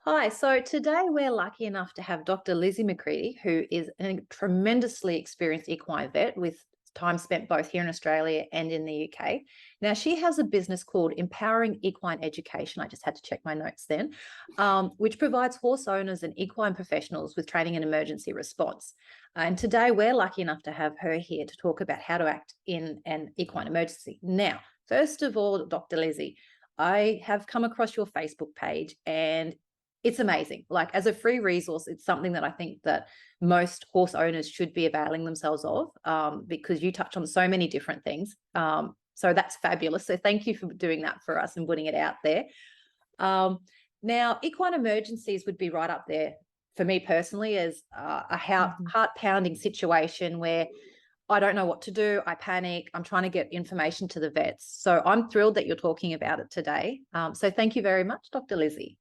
Hi, so today we're lucky enough to have Dr. Lizzie McCready, who is a tremendously experienced equine vet with time spent both here in Australia and in the UK. Now, she has a business called Empowering Equine Education. I just had to check my notes then, which provides horse owners and equine professionals with training and emergency response. And today we're lucky enough to have her here to talk about how to act in an equine emergency. Now, first of all, Dr. Lizzie, I have come across your Facebook page and it's amazing. Like as a free resource, it's something that I think that most horse owners should be availing themselves of because you touch on so many different things. So that's fabulous. So thank you for doing that for us and putting it out there. Um, Now, equine emergencies would be right up there for me personally as a Mhm. heart pounding situation where I don't know what to do. I panic. I'm trying to get information to the vets. So I'm thrilled that you're talking about it today. So thank you very much, Dr. Lizzie.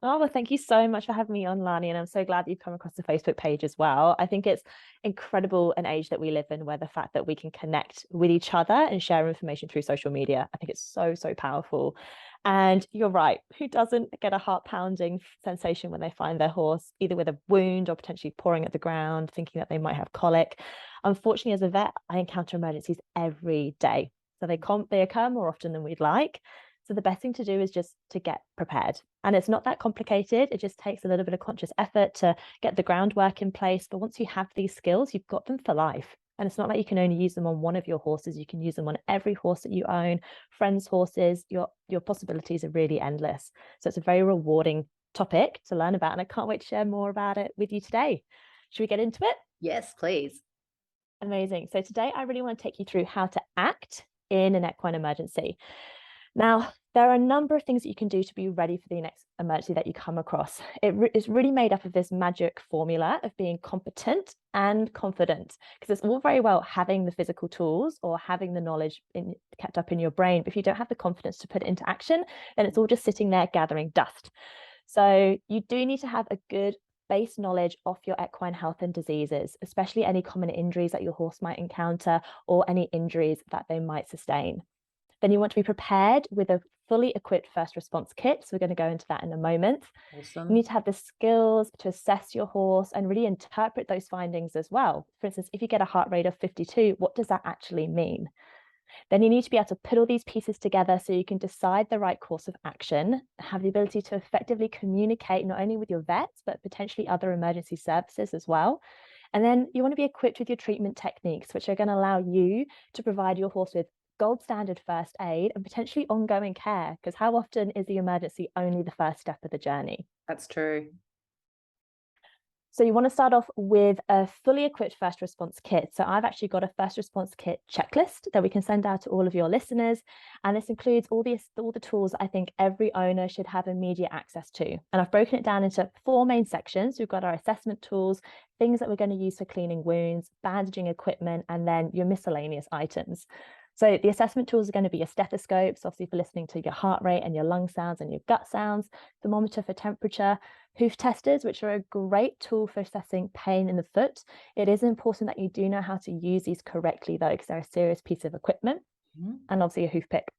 Oh, well, thank you so much for having me on, Lani. And I'm so glad that you've come across the Facebook page as well. I think it's incredible an age that we live in where the fact that we can connect with each other and share information through social media, I think it's so, so powerful. And you're right. Who doesn't get a heart pounding sensation when they find their horse either with a wound or potentially pouring at the ground, thinking that they might have colic? Unfortunately, as a vet, I encounter emergencies every day. So they occur more often than we'd like. So the best thing to do is just to get prepared. And it's not that complicated. It just takes a little bit of conscious effort to get the groundwork in place. But once you have these skills, you've got them for life. And it's not like you can only use them on one of your horses. You can use them on every horse that you own, friends' horses. Your possibilities are really endless. So it's a very rewarding topic to learn about. And I can't wait to share more about it with you today. Should we get into it? Yes, please. Amazing. So today I really want to take you through how to act in an equine emergency. Now, there are a number of things that you can do to be ready for the next emergency that you come across. It's really made up of this magic formula of being competent and confident, because it's all very well having the physical tools or having the knowledge kept up in your brain. But if you don't have the confidence to put it into action, then it's all just sitting there gathering dust. So you do need to have a good base knowledge of your equine health and diseases, especially any common injuries that your horse might encounter or any injuries that they might sustain. Then you want to be prepared with a fully equipped first response kit. So we're going to go into that in a moment. You Awesome. need to have the skills to assess your horse and really interpret those findings as well. For instance, if you get a heart rate of 52, what does that actually mean? Then you need to be able to put all these pieces together so you can decide the right course of action, have the ability to effectively communicate not only with your vets, but potentially other emergency services as well. And then you want to be equipped with your treatment techniques, which are going to allow you to provide your horse with gold standard first aid and potentially ongoing care. Because how often is the emergency only the first step of the journey? That's true. So you want to start off with a fully equipped first response kit. So I've actually got a first response kit checklist that we can send out to all of your listeners. And this includes all the tools I think every owner should have immediate access to. And I've broken it down into four main sections. We've got our assessment tools, things that we're going to use for cleaning wounds, bandaging equipment, and then your miscellaneous items. So the assessment tools are going to be your stethoscopes, obviously for listening to your heart rate and your lung sounds and your gut sounds, thermometer for temperature, hoof testers, which are a great tool for assessing pain in the foot. It is important that you do know how to use these correctly though, because they're a serious piece of equipment, Mhm. and obviously a hoof pick.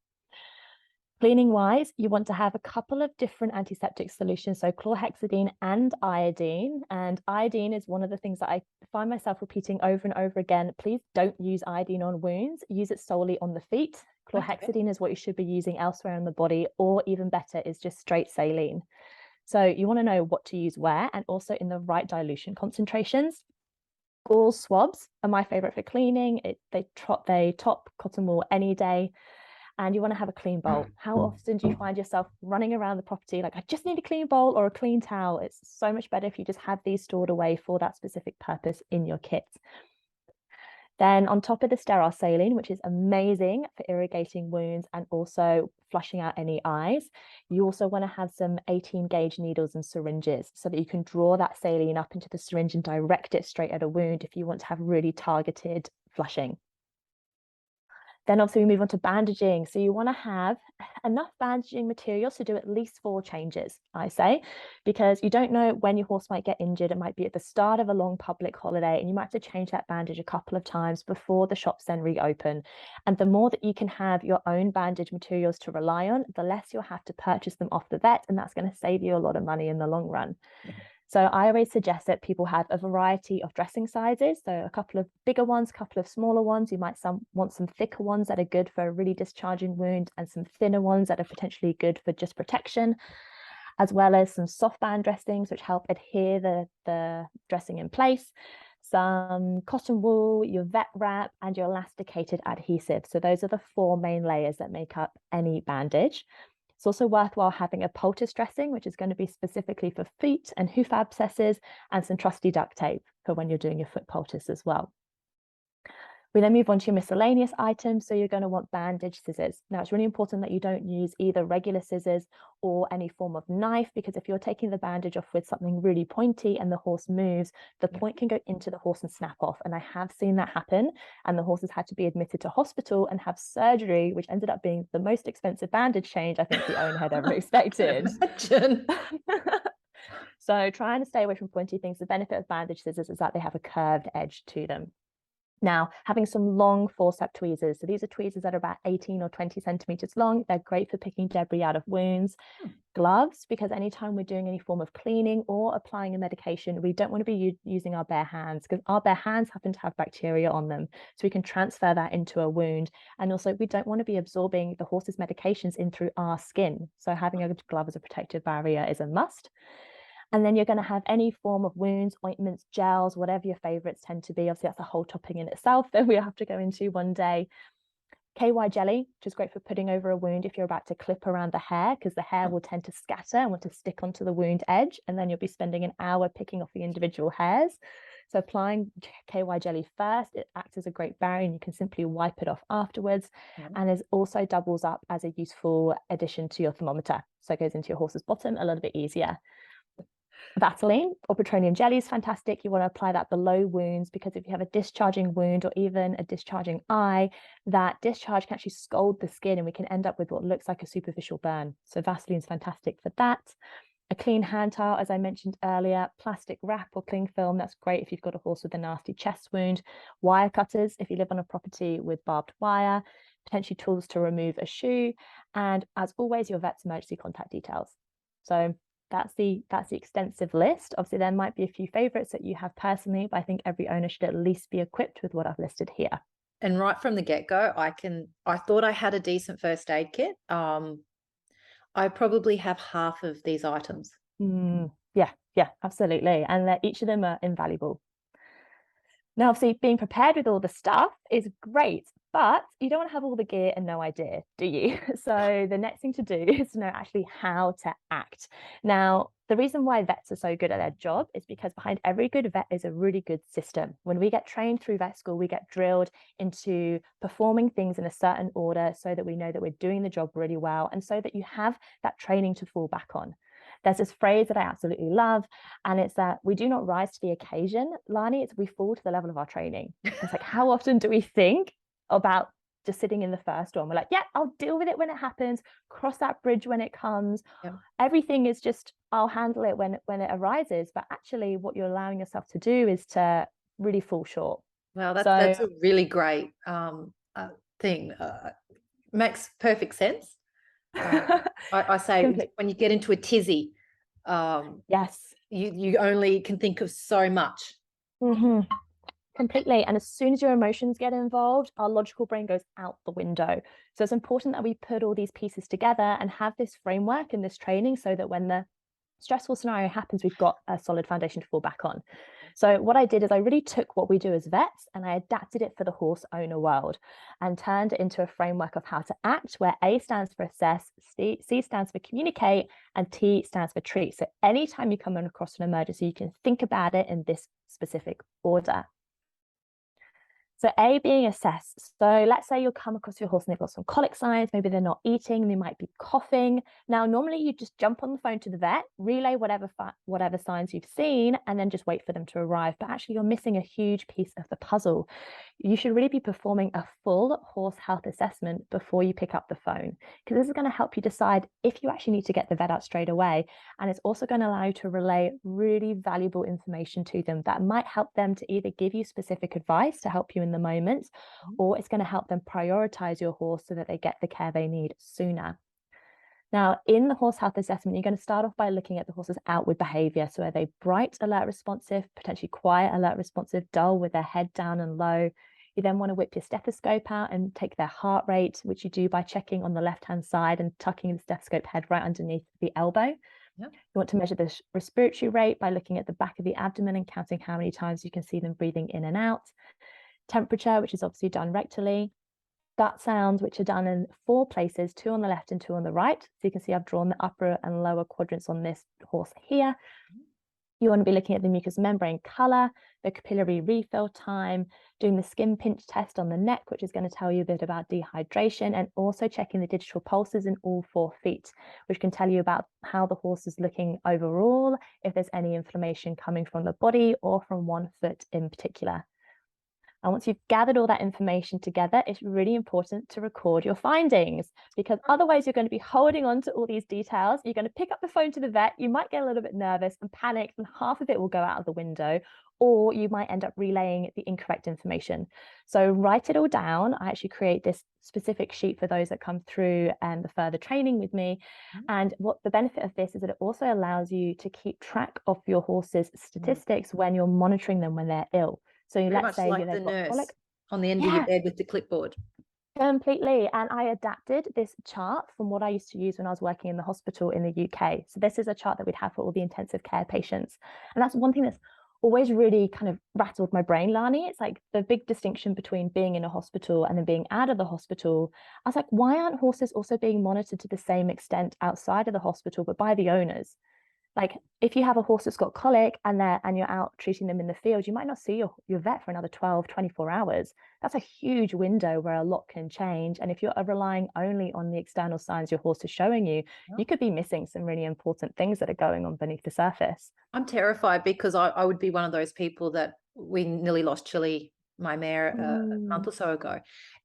Cleaning wise, you want to have a couple of different antiseptic solutions, so chlorhexidine and iodine. And iodine is one of the things that I find myself repeating over and over again. Please don't use iodine on wounds, use it solely on the feet. Okay. Chlorhexidine is what you should be using elsewhere in the body, or even better, is just straight saline. So you want to know what to use where and also in the right dilution concentrations. Gauze swabs are my favorite for cleaning. They top cotton wool any day. And you want to have a clean bowl. How often do you find yourself running around the property like, I just need a clean bowl or a clean towel? It's so much better if you just have these stored away for that specific purpose in your kit. Then on top of the sterile saline, which is amazing for irrigating wounds and also flushing out any eyes, you also want to have some 18 gauge needles and syringes so that you can draw that saline up into the syringe and direct it straight at a wound if you want to have really targeted flushing. Then obviously we move on to bandaging. So you want to have enough bandaging materials to do at least 4 changes, I say, because you don't know when your horse might get injured. It might be at the start of a long public holiday, and you might have to change that bandage a couple of times before the shops then reopen. And the more that you can have your own bandage materials to rely on, the less you'll have to purchase them off the vet, and that's going to save you a lot of money in the long run. So I always suggest that people have a variety of dressing sizes. So a couple of bigger ones, a couple of smaller ones. You might want some thicker ones that are good for a really discharging wound, and some thinner ones that are potentially good for just protection, as well as some soft band dressings, which help adhere the dressing in place, some cotton wool, your vet wrap, and your elasticated adhesive. So those are the 4 main layers that make up any bandage. It's also worthwhile having a poultice dressing, which is going to be specifically for feet and hoof abscesses, and some trusty duct tape for when you're doing your foot poultice as well. We then move on to your miscellaneous items. So you're going to want bandage scissors. Now, it's really important that you don't use either regular scissors or any form of knife, because if you're taking the bandage off with something really pointy and the horse moves, the point can go into the horse and snap off. And I have seen that happen. And the horses had to be admitted to hospital and have surgery, which ended up being the most expensive bandage change I think the owner had ever expected. Imagine. So trying to stay away from pointy things. The benefit of bandage scissors is that they have a curved edge to them. Now, having some long forceps tweezers. So these are tweezers that are about 18 or 20 centimeters long. They're great for picking debris out of wounds. Gloves, because anytime we're doing any form of cleaning or applying a medication, we don't want to be using our bare hands, because our bare hands happen to have bacteria on them. So we can transfer that into a wound. And also we don't want to be absorbing the horse's medications in through our skin. So having a glove as a protective barrier is a must. And then you're going to have any form of wounds, ointments, gels, whatever your favorites tend to be. Obviously, that's a whole topic in itself that we have to go into one day. KY jelly, which is great for putting over a wound if you're about to clip around the hair, because the hair will tend to scatter and want to stick onto the wound edge. And then you'll be spending an hour picking off the individual hairs. So applying KY jelly first, it acts as a great barrier, and you can simply wipe it off afterwards. And it also doubles up as a useful addition to your thermometer. So it goes into your horse's bottom a little bit easier. Vaseline or petroleum jelly is fantastic. You want to apply that below wounds, because if you have a discharging wound or even a discharging eye, that discharge can actually scald the skin, and we can end up with what looks like a superficial burn. So Vaseline is fantastic for that. A clean hand towel, as I mentioned earlier, plastic wrap or cling film. That's great if you've got a horse with a nasty chest wound. Wire cutters, if you live on a property with barbed wire. Potentially tools to remove a shoe. And as always, your vet's emergency contact details. So that's the extensive list. Obviously, there might be a few favorites that you have personally, but I think every owner should at least be equipped with what I've listed here. And right from the get-go, I thought I had a decent first aid kit. I probably have half of these items. Yeah, absolutely. And each of them are invaluable. Now, obviously, being prepared with all the stuff is great, but you don't want to have all the gear and no idea, do you? So the next thing to do is to know actually how to act. Now, the reason why vets are so good at their job is because behind every good vet is a really good system. When we get trained through vet school, we get drilled into performing things in a certain order so that we know that we're doing the job really well, and so that you have that training to fall back on. There's this phrase that I absolutely love, and it's that we do not rise to the occasion, Lani, it's we fall to the level of our training. It's like, how often do we think about just sitting in the first one? We're like, yeah, I'll deal with it when it happens, cross that bridge when it comes. Everything is just, I'll handle it when it arises. But actually what you're allowing yourself to do is to really fall short. Well, that's a really great thing. Makes perfect sense. I say when you get into a tizzy, yes, you only can think of so much. Completely. And as soon as your emotions get involved, our logical brain goes out the window. So it's important that we put all these pieces together and have this framework and this training, so that when the stressful scenario happens, we've got a solid foundation to fall back on. So what I did is I really took what we do as vets and I adapted it for the horse owner world, and turned it into a framework of how to act, where A stands for assess, C stands for communicate, and T stands for treat. So anytime you come across an emergency, you can think about it in this specific order. So A being assess. So let's say you'll come across your horse and they've got some colic signs, maybe they're not eating, they might be coughing. Now, normally you just jump on the phone to the vet, relay whatever signs you've seen, and then just wait for them to arrive. But actually you're missing a huge piece of the puzzle. you should really be performing a full horse health assessment before you pick up the phone, because this is going to help you decide if you actually need to get the vet out straight away. And it's also going to allow you to relay really valuable information to them that might help them to either give you specific advice to help you in the moment, or it's going to help them prioritize your horse so that they get the care they need sooner. Now, in the horse health assessment, you're going to start off by looking at the horse's outward behavior. So are they bright, alert, responsive, potentially quiet, alert, responsive, dull with their head down and low? You then want to whip your stethoscope out and take their heart rate, which you do by checking on the left-hand side and tucking the stethoscope head right underneath the elbow. Yep. You want to measure the respiratory rate by looking at the back of the abdomen and counting how many times you can see them breathing in and out. Temperature, which is obviously done rectally. Gut sounds, which are done in 4 places, 2 on the left and 2 on the right. So you can see I've drawn the upper and lower quadrants on this horse here. You want to be looking at the mucous membrane color, the capillary refill time, doing the skin pinch test on the neck, which is going to tell you a bit about dehydration, and also checking the digital pulses in all 4 feet, which can tell you about how the horse is looking overall, if there's any inflammation coming from the body or from one foot in particular. And once you've gathered all that information together, it's really important to record your findings, because otherwise you're going to be holding on to all these details. You're going to pick up the phone to the vet. You might get a little bit nervous and panicked, and half of it will go out of the window, or you might end up relaying the incorrect information. So write it all down. I actually create this specific sheet for those that come through and the further training with me. And what the benefit of this is that it also allows you to keep track of your horse's statistics when you're monitoring them when they're ill. So Very let's much say like the they've got nurse colic. on the end of your bed with the clipboard. Completely. And I adapted this chart from what I used to use when I was working in the hospital in the UK. So this is a chart that we'd have for all the intensive care patients. And that's one thing that's always really kind of rattled my brain, Lani. It's like the big distinction between being in a hospital and then being out of the hospital. I was like, why aren't horses also being monitored to the same extent outside of the hospital, but by the owners? Like if you have a horse that's got colic and you're out treating them in the field, you might not see your vet for another 12, 24 hours. That's a huge window where a lot can change. And if you're relying only on the external signs your horse is showing you, you could be missing some really important things that are going on beneath the surface. I'm terrified because I would be one of those people that we nearly lost Chili, my mare, a month or so ago.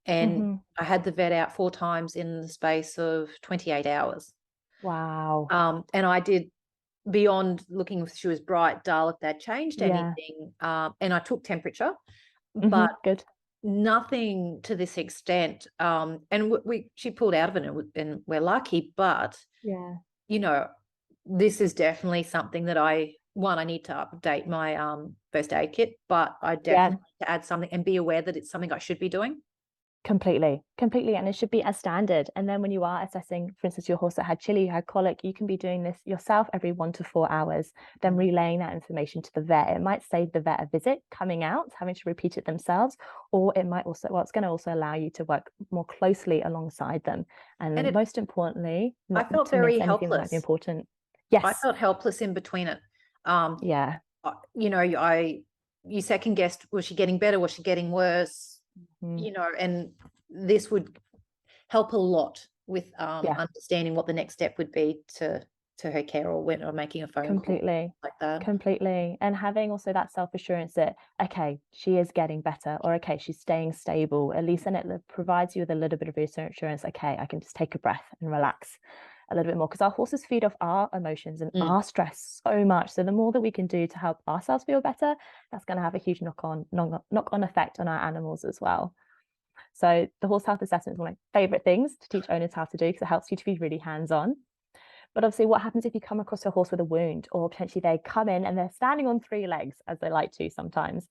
And I had the vet out 4 times in the space of 28 hours. Wow. And I did beyond looking if she was bright, dull, if they'd changed anything. And I took temperature, but Good. nothing to this extent. And she pulled out of it, and we're lucky. But Yeah. you know, this is definitely something that I need to update my first aid kit, but I definitely need to add something and be aware that it's something I should be doing. Completely. And it should be as standard. And then when you are assessing, for instance, your horse that had chili, you had colic, you can be doing this yourself every 1 to 4 hours, then relaying that information to the vet. It might save the vet a visit coming out, having to repeat it themselves, or it might also, it's going to also allow you to work more closely alongside them. And most importantly, I not felt to miss very anything that might be important. Yes. I felt helpless in between it. Yeah. You know, you second guessed, was she getting better? Was she getting worse? You know, and this would help a lot with understanding what the next step would be to her care, or when or making a phone call like that. Completely. And having also that self-assurance that, okay, she is getting better, or okay, she's staying stable, at least then it provides you with a little bit of reassurance. Okay, I can just take a breath and relax a little bit more, because our horses feed off our emotions and our stress so much. So the more that we can do to help ourselves feel better, that's going to have a huge knock-on effect on our animals as well. So the horse health assessment is one of my favorite things to teach owners how to do, because it helps you to be really hands-on. But obviously, what happens if you come across a horse with a wound, or potentially they come in and they're standing on 3 legs, as they like to sometimes?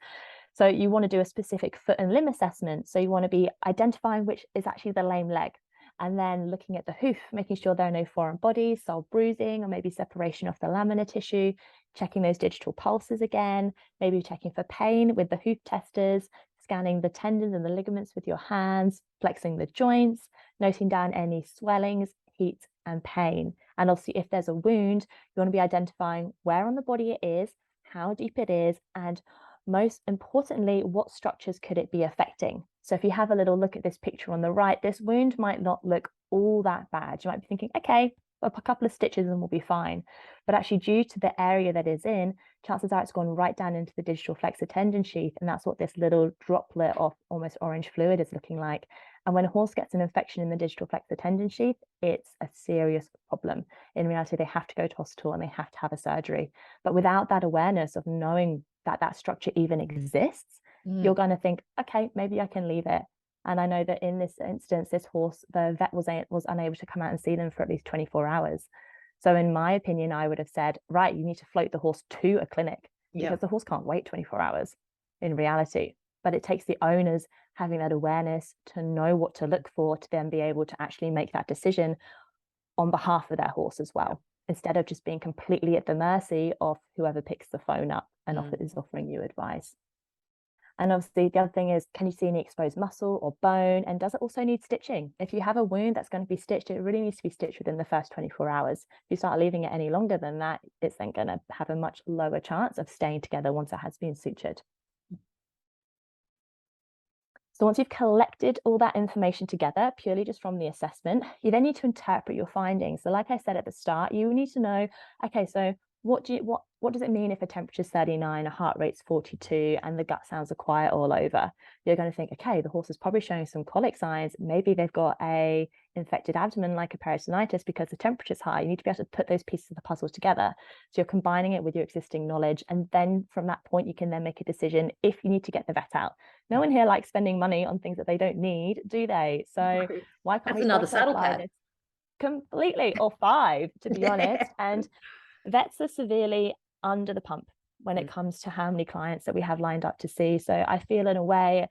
So you want to do a specific foot and limb assessment. So you want to be identifying which is actually the lame leg, and then looking at the hoof, making sure there are no foreign bodies, sole bruising, or maybe separation of the laminar tissue, checking those digital pulses again, maybe checking for pain with the hoof testers, scanning the tendons and the ligaments with your hands, flexing the joints, noting down any swellings, heat, and pain. And obviously, if there's a wound, you want to be identifying where on the body it is, how deep it is, and most importantly, what structures could it be affecting? So if you have a little look at this picture on the right, this wound might not look all that bad. You might be thinking, okay, a couple of stitches and we'll be fine. But actually, due to the area that is in, chances are it's gone right down into the digital flexor tendon sheath. And that's what this little droplet of almost orange fluid is looking like. And when a horse gets an infection in the digital flexor tendon sheath, it's a serious problem. In reality, they have to go to hospital and they have to have a surgery. But without that awareness of knowing that that structure even exists, you're going to think, okay, maybe I can leave it. And I know that in this instance, this horse, the vet was unable to come out and see them for at least 24 hours. So in my opinion, I would have said, right, you need to float the horse to a clinic because the horse can't wait 24 hours in reality. But it takes the owners having that awareness to know what to look for to then be able to actually make that decision on behalf of their horse as well, instead of just being completely at the mercy of whoever picks the phone up and is offering you advice. And obviously the other thing is, can you see any exposed muscle or bone? And does it also need stitching? If you have a wound that's going to be stitched, it really needs to be stitched within the first 24 hours. If you start leaving it any longer than that, it's then going to have a much lower chance of staying together once it has been sutured. So once you've collected all that information together, purely just from the assessment, you then need to interpret your findings. So like I said at the start, you need to know, okay, so what does it mean if a temperature is 39, a heart rate's 42, and the gut sounds are quiet all over? You're going to think, okay, the horse is probably showing some colic signs. Maybe they've got a infected abdomen like a peritonitis because the temperature's high. You need to be able to put those pieces of the puzzle together. So you're combining it with your existing knowledge. And then from that point, you can then make a decision if you need to get the vet out. No one here likes spending money on things that they don't need, do they? So why can't we another also saddle apply pad? this completely, or 5, to be honest? And vets are severely under the pump when it comes to how many clients that we have lined up to see. So I feel in a way,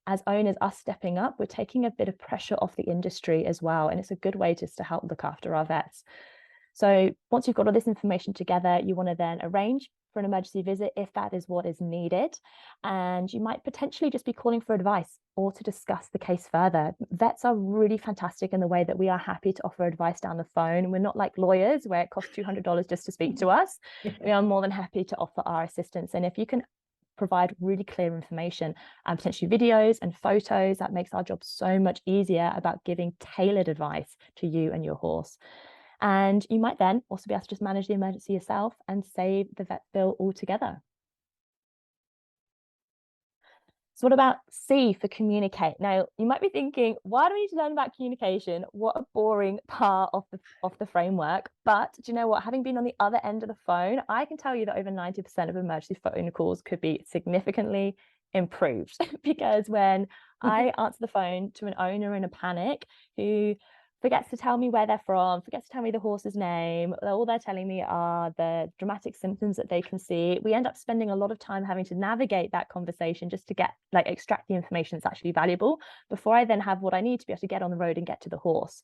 as owners, us stepping up, we're taking a bit of pressure off the industry as well. And it's a good way just to help look after our vets. So once you've got all this information together, you want to then arrange for an emergency visit if that is what is needed. And you might potentially just be calling for advice or to discuss the case further. Vets are really fantastic in the way that we are happy to offer advice down the phone. We're not like lawyers where it costs $200 just to speak to us. We are more than happy to offer our assistance. And if you can provide really clear information and potentially videos and photos, that makes our job so much easier about giving tailored advice to you and your horse. And you might then also be able to just manage the emergency yourself and save the vet bill altogether. So what about C for communicate? Now, you might be thinking, why do we need to learn about communication? What a boring part of the framework. But do you know what? Having been on the other end of the phone, I can tell you that over 90% of emergency phone calls could be significantly improved. Because when I answer the phone to an owner in a panic who forgets to tell me where they're from, forgets to tell me the horse's name, all they're telling me are the dramatic symptoms that they can see, we end up spending a lot of time having to navigate that conversation just to get, like, extract the information that's actually valuable before I then have what I need to be able to get on the road and get to the horse.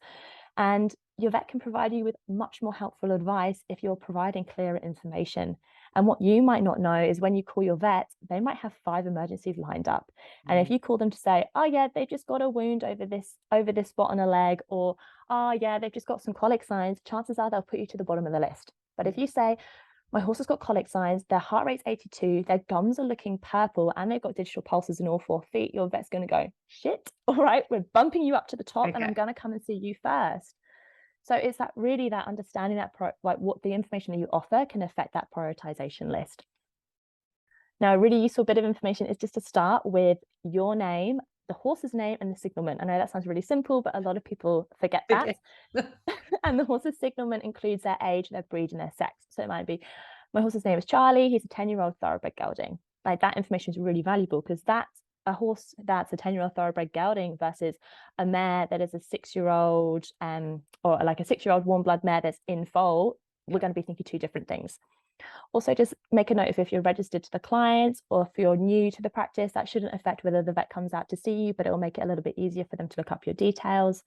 And your vet can provide you with much more helpful advice if you're providing clearer information. And what you might not know is when you call your vet, they might have 5 emergencies lined up. And if you call them to say, oh yeah, they've just got a wound over this spot on a leg, or oh yeah, they've just got some colic signs, chances are they'll put you to the bottom of the list. But if you say, my horse has got colic signs, their heart rate's 82, their gums are looking purple, and they've got digital pulses in all 4 feet, your vet's going to go, shit, all right, we're bumping you up to the top and I'm going to come and see you first. So it's that really that understanding that like what the information that you offer can affect that prioritization list. Now, a really useful bit of information is just to start with your name, the horse's name, and the signalment. I know that sounds really simple, but a lot of people forget that. And the horse's signalment includes their age, their breed, and their sex. So it might be, my horse's name is Charlie, he's a 10-year-old thoroughbred gelding. Like, that information is really valuable because that's a horse that's a 10-year-old thoroughbred gelding versus a mare that is a 6-year-old or like a 6-year-old warm blood mare that's in foal. We're going to be thinking 2 different things. Also, just make a note of if you're registered to the clients or if you're new to the practice, that shouldn't affect whether the vet comes out to see you, but it will make it a little bit easier for them to look up your details.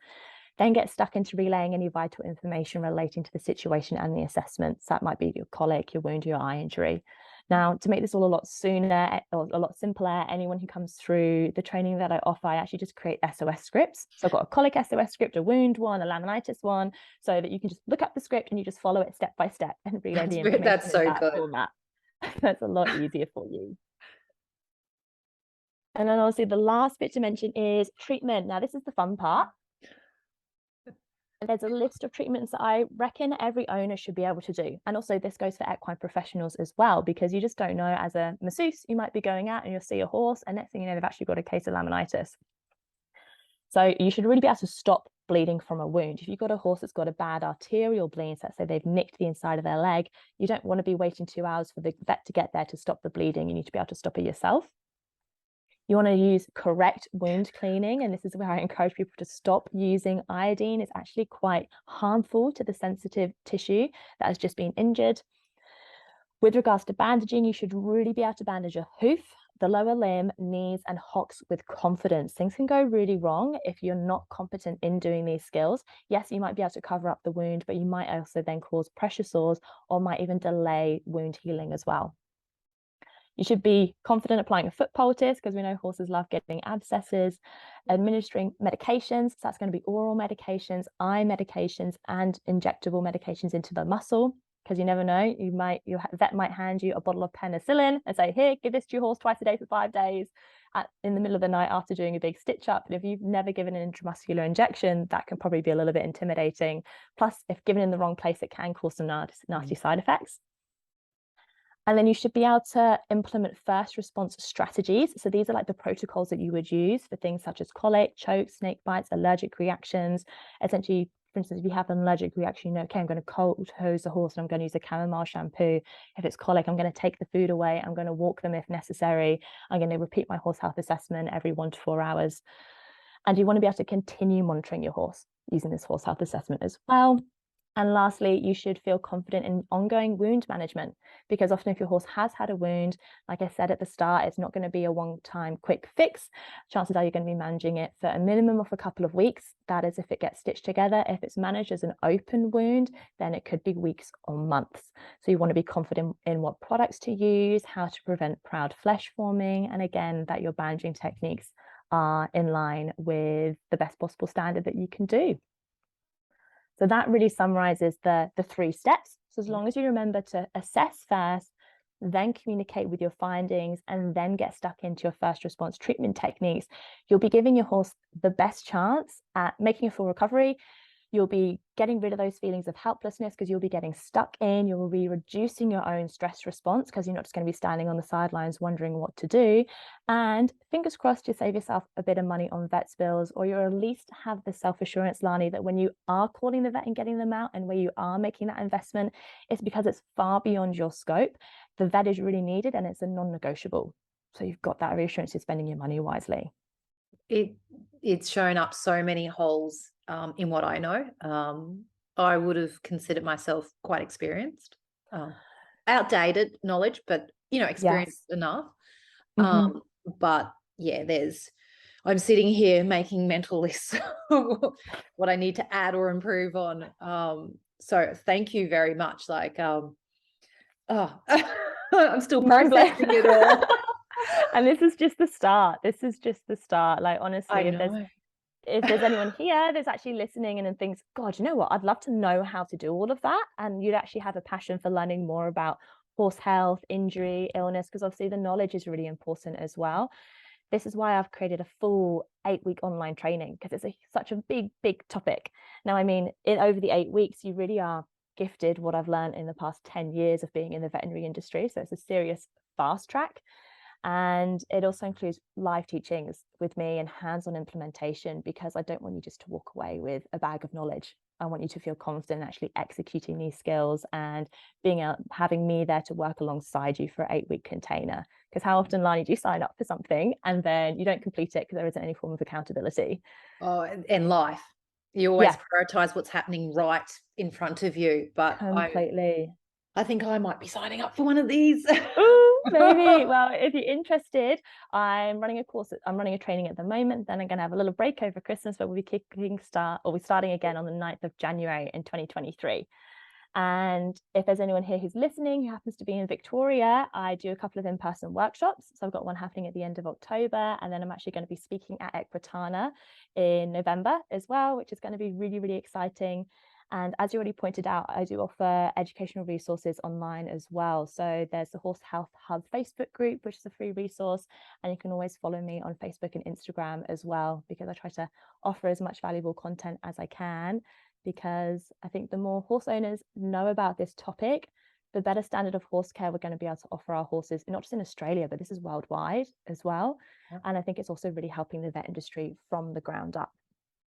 Then get stuck into relaying any vital information relating to the situation and the assessments. That might be your colic, your wound, your eye injury. Now, to make this all a lot sooner or a lot simpler, anyone who comes through the training that I offer, I actually just create SOS scripts. So I've got a colic SOS script, a wound one, a laminitis one, so that you can just look up the script and you just follow it step by step and relay the information That's so in that good. format. That's a lot easier for you. And then obviously the last bit to mention is treatment. Now, this is the fun part. There's a list of treatments that I reckon every owner should be able to do. And also this goes for equine professionals as well, because you just don't know, as a masseuse, you might be going out and you'll see a horse and next thing you know, they've actually got a case of laminitis. So you should really be able to stop bleeding from a wound. If you've got a horse that's got a bad arterial bleed, so let's say they've nicked the inside of their leg, you don't want to be waiting 2 hours for the vet to get there to stop the bleeding. You need to be able to stop it yourself. You want to use correct wound cleaning, and this is where I encourage people to stop using iodine. It's actually quite harmful to the sensitive tissue that has just been injured. With regards to bandaging, you should really be able to bandage a hoof, the lower limb, knees, and hocks with confidence. Things can go really wrong if you're not competent in doing these skills. Yes, you might be able to cover up the wound, but you might also then cause pressure sores or might even delay wound healing as well. You should be confident applying a foot poultice, because we know horses love getting abscesses, administering medications. So that's going to be oral medications, eye medications, and injectable medications into the muscle, because you never know, your vet might hand you a bottle of penicillin and say, here, give this to your horse twice a day for 5 days in the middle of the night after doing a big stitch up. And if you've never given an intramuscular injection, that can probably be a little bit intimidating. Plus, if given in the wrong place, it can cause some nasty side effects. And then you should be able to implement first response strategies. So these are like the protocols that you would use for things such as colic, choke, snake bites, allergic reactions. Essentially, for instance, if you have an allergic reaction, you know, okay, I'm going to cold hose the horse and I'm going to use a chamomile shampoo. If it's colic, I'm going to take the food away. I'm going to walk them if necessary. I'm going to repeat my horse health assessment every 1 to 4 hours. And you want to be able to continue monitoring your horse using this horse health assessment as well. And lastly, you should feel confident in ongoing wound management, because often if your horse has had a wound, like I said at the start, it's not going to be a one-time quick fix. Chances are you're going to be managing it for a minimum of a couple of weeks. That is if it gets stitched together. If it's managed as an open wound, then it could be weeks or months. So you want to be confident in what products to use, how to prevent proud flesh forming, and again, that your bandaging techniques are in line with the best possible standard that you can do. So that really summarizes the 3 steps. So as long as you remember to assess first, then communicate with your findings, and then get stuck into your first response treatment techniques, you'll be giving your horse the best chance at making a full recovery. You'll be getting rid of those feelings of helplessness, because you'll be getting stuck in. You'll be reducing your own stress response, because you're not just going to be standing on the sidelines wondering what to do. And fingers crossed, you save yourself a bit of money on vet's bills, or you at least have the self-assurance, Lani, that when you are calling the vet and getting them out, and where you are making that investment, it's because it's far beyond your scope. The vet is really needed and it's a non-negotiable. So you've got that reassurance you're spending your money wisely. It's shown up so many holes in what I know. I would have considered myself quite experienced, outdated knowledge, but experienced enough. But yeah, I'm sitting here making mental lists of what I need to add or improve on. So thank you very much. Like, I'm still processing it all. And this is just the start. Like, honestly, if there's anyone here that's actually listening and then thinks, God, you know what? I'd love to know how to do all of that. And you'd actually have a passion for learning more about horse health, injury, illness, because obviously the knowledge is really important as well. This is why I've created a full 8-week online training, because it's such a big topic. Now, I mean, over the 8 weeks, you really are gifted what I've learned in the past 10 years of being in the veterinary industry. So it's a serious fast track. And it also includes live teachings with me and hands-on implementation, because I don't want you just to walk away with a bag of knowledge. I want you to feel confident in actually executing these skills and having me there to work alongside you for an 8-week container. Because how often, Lani, do you sign up for something and then you don't complete it because there isn't any form of accountability? Oh, and life. You always prioritize what's happening right in front of you. But completely. I think I might be signing up for one of these. Ooh, maybe. Well, if you're interested, I'm running a training at the moment. Then I'm going to have a little break over Christmas, but we'll be starting again on the 9th of January in 2023. And if there's anyone here who's listening who happens to be in Victoria, I do a couple of in-person workshops. So I've got one happening at the end of October, and then I'm actually going to be speaking at Equitana in November as well, which is going to be really, really exciting. And as you already pointed out, I do offer educational resources online as well. So there's the Horse Health Hub Facebook group, which is a free resource. And you can always follow me on Facebook and Instagram as well, because I try to offer as much valuable content as I can. because I think the more horse owners know about this topic, the better standard of horse care we're going to be able to offer our horses, not just in Australia, but this is worldwide as well. Yeah. And I think it's also really helping the vet industry from the ground up.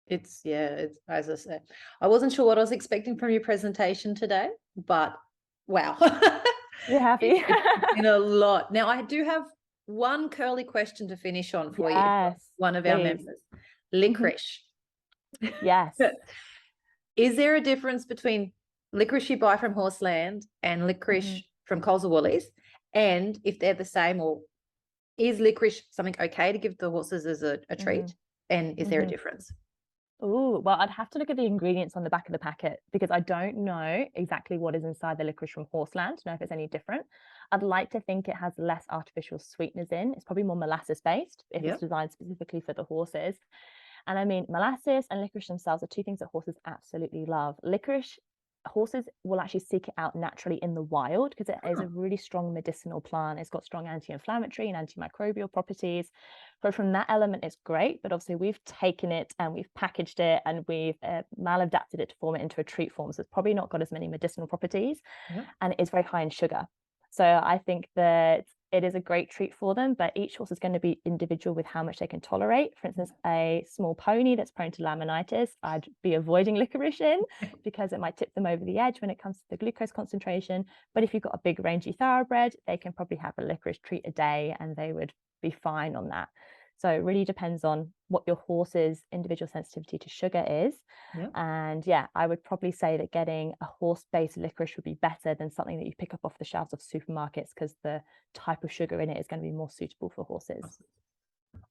It's as I said, I wasn't sure what I was expecting from your presentation today, but wow. You're happy? It's been a lot. Now, I do have one curly question to finish on for you, Yes, one of our please. members. Licorice. Yes. Is there a difference between licorice you buy from Horseland and licorice from Coles or Woolies? And if they're the same, or is licorice something okay to give the horses as a treat? And is there a difference? Oh, well, I'd have to look at the ingredients on the back of the packet because I don't know exactly what is inside the licorice from Horseland to know if it's any different. I'd like to think it has less artificial sweeteners in. It's probably more molasses based if it's designed specifically for the horses. And I mean, molasses and licorice themselves are two things that horses absolutely love. Licorice, horses will actually seek it out naturally in the wild because it is a really strong medicinal plant. It's got strong anti-inflammatory and antimicrobial properties. So from that element, it's great. But obviously, we've taken it and we've packaged it and we've maladapted it to form it into a treat form. So it's probably not got as many medicinal properties, and it is very high in sugar. So I think that it is a great treat for them, but each horse is going to be individual with how much they can tolerate. For instance, a small pony that's prone to laminitis, I'd be avoiding licorice in because it might tip them over the edge when it comes to the glucose concentration. But if you've got a big rangy thoroughbred, they can probably have a licorice treat a day and they would be fine on that. So it really depends on what your horse's individual sensitivity to sugar is. And yeah, I would probably say that getting a horse-based licorice would be better than something that you pick up off the shelves of supermarkets because the type of sugar in it is going to be more suitable for horses.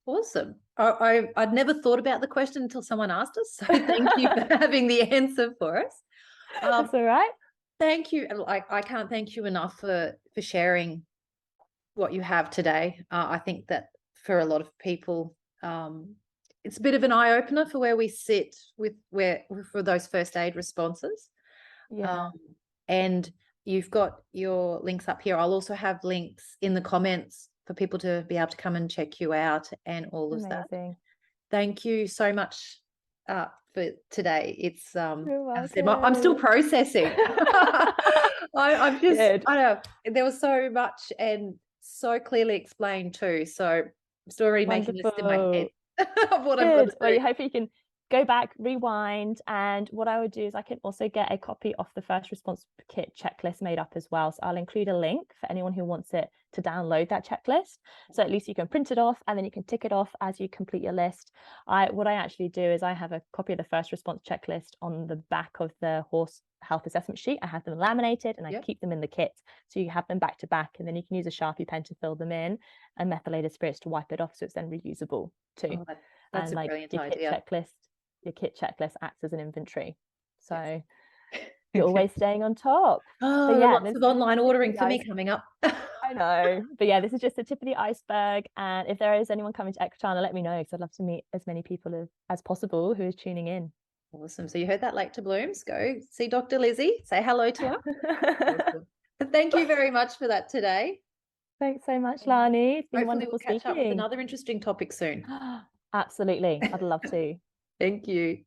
Awesome. I'd never thought about the question until someone asked us. So thank you for having the answer for us. That's all right. Thank you. I can't thank you enough for sharing what you have today. I think that for a lot of people, it's a bit of an eye opener for where we sit for those first aid responses. And you've got your links up here. I'll also have links in the comments for people to be able to come and check you out and all of that. Thank you so much for today. It's as I said, I'm still processing. I'm just I don't know. There was so much and so clearly explained too. So I'm still already making a list in my head of what I'm going to do. Well, you hope you can go back, rewind, and what I would do is I can also get a copy of the first response kit checklist made up as well. So I'll include a link for anyone who wants it to download that checklist. So at least you can print it off and then you can tick it off as you complete your list. What I actually do is I have a copy of the first response checklist on the back of the horse health assessment sheet. I have them laminated and I keep them in the kit. So you have them back to back and then you can use a Sharpie pen to fill them in and methylated spirits to wipe it off. So it's then reusable too. That's a brilliant idea. Your kit checklist acts as an inventory. So you're always staying on top. Oh, yeah, lots of online ordering for me coming up. I know. But yeah, this is just the tip of the iceberg. And if there is anyone coming to Equine, let me know because I'd love to meet as many people as possible who is tuning in. Awesome. So you heard that, Lake to Blooms. Go see Dr. Lizzie. Say hello to her. Awesome. Thank you very much for that today. Thanks so much, Lani. It's been Hopefully wonderful we'll catch speaking. up with another interesting topic soon. Absolutely. I'd love to. Thank you.